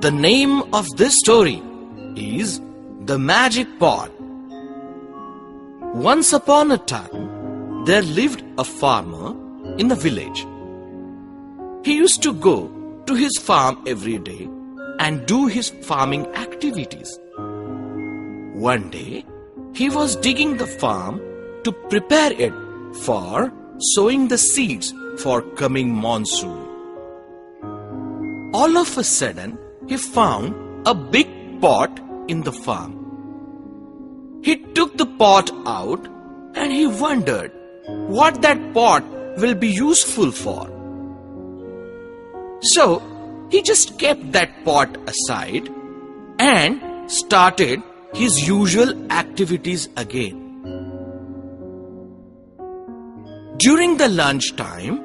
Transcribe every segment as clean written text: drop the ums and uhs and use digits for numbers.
The name of this story is The Magic Pot. Once upon a time, there lived a farmer in a village. He used to go to his farm every day and do his farming activities. One day, he was digging the farm to prepare it for sowing the seeds for coming monsoon. All of a sudden, he found a big pot in the farm. He took the pot out and he wondered what that pot will be useful for. So, he just kept that pot aside and started his usual activities again. During the lunch time,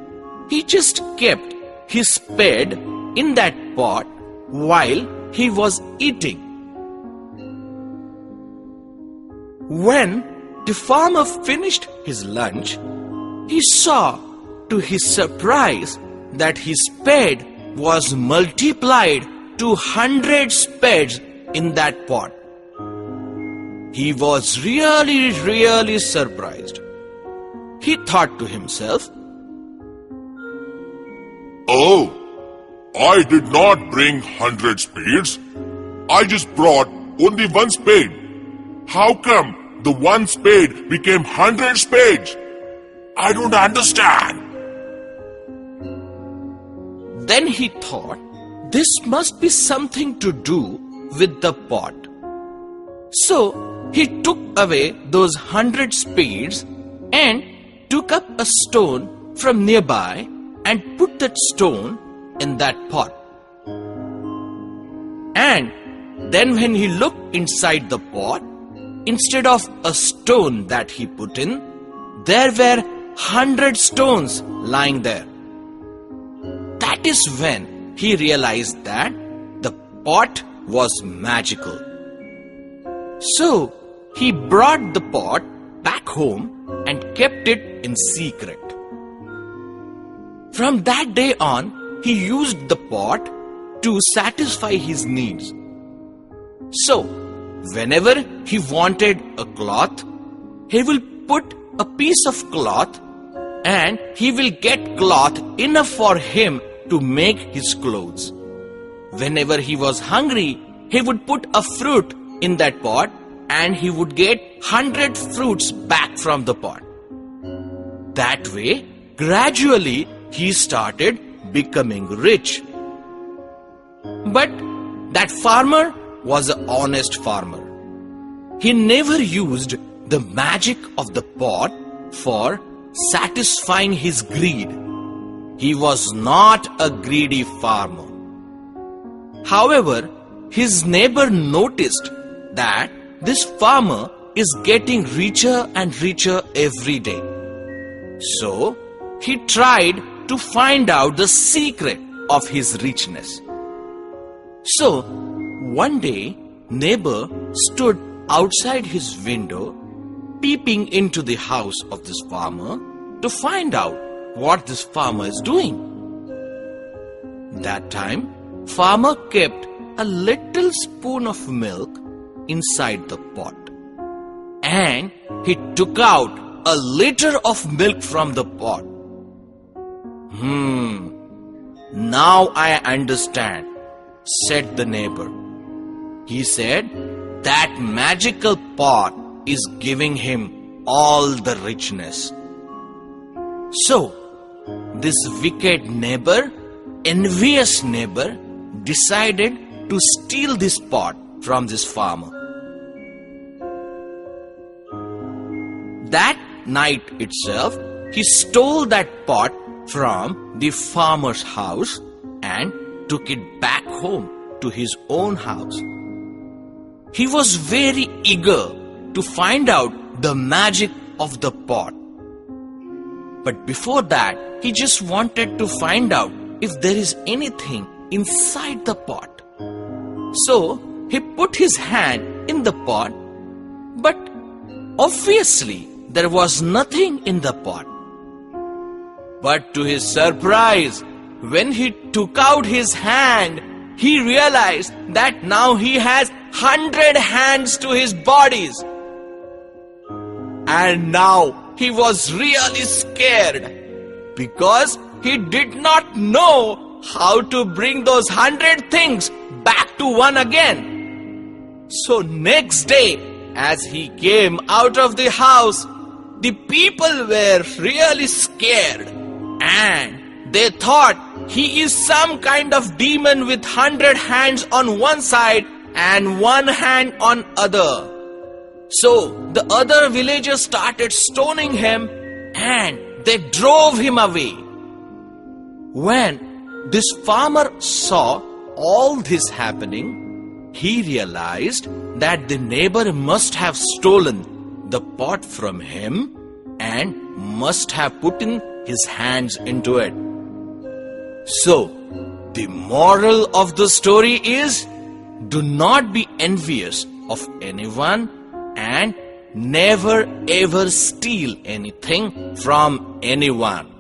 he just kept his spade in that pot while he was eating. When the farmer finished his lunch, he saw to his surprise that his spade was multiplied to 100 spades in that pot. He was really surprised. He thought to himself, "Oh, I did not bring 100 spades. I just brought only one spade. How come the one spade became 100 spades? I don't understand." Then he thought this must be something to do with the pot. So he took away those 100 spades and took up a stone from nearby and put that stone in that pot. And then when he looked inside the pot, instead of a stone that he put in, there were 100 stones lying there. That is when he realized that the pot was magical. So he brought the pot back home and kept it in secret. From that day on, he used the pot to satisfy his needs. So, whenever he wanted a cloth, he will put a piece of cloth and he will get cloth enough for him to make his clothes. Whenever he was hungry, he would put a fruit in that pot and he would get 100 fruits back from the pot. That way, gradually, he started becoming rich. But that farmer was an honest farmer. He never used the magic of the pot for satisfying his greed. He was not a greedy farmer. However, his neighbor noticed that this farmer is getting richer and richer every day. So, he tried to find out the secret of his richness. So, one day, neighbor stood outside his window, peeping into the house of this farmer to find out what this farmer is doing. That time, farmer kept a little spoon of milk inside the pot. And he took out a liter of milk from the pot. Now I understand, said the neighbor. He said that magical pot is giving him all the richness. So, this wicked neighbor, envious neighbor, decided to steal this pot from this farmer. That night itself, he stole that pot from the farmer's house and took it back home to his own house. He was very eager to find out the magic of the pot. But before that, he just wanted to find out if there is anything inside the pot. So, he put his hand in the pot, but obviously there was nothing in the pot. But to his surprise, when he took out his hand, he realized that now he has 100 hands to his bodies. And now he was really scared because he did not know how to bring those 100 things back to one again. So next day, as he came out of the house, the people were really scared and they thought he is some kind of demon with 100 hands on one side and one hand on other. So the other villagers started stoning him and they drove him away. When this farmer saw all this happening, he realized that the neighbor must have stolen the pot from him and must have put in his hands into it. So, the moral of the story is, do not be envious of anyone and never ever steal anything from anyone.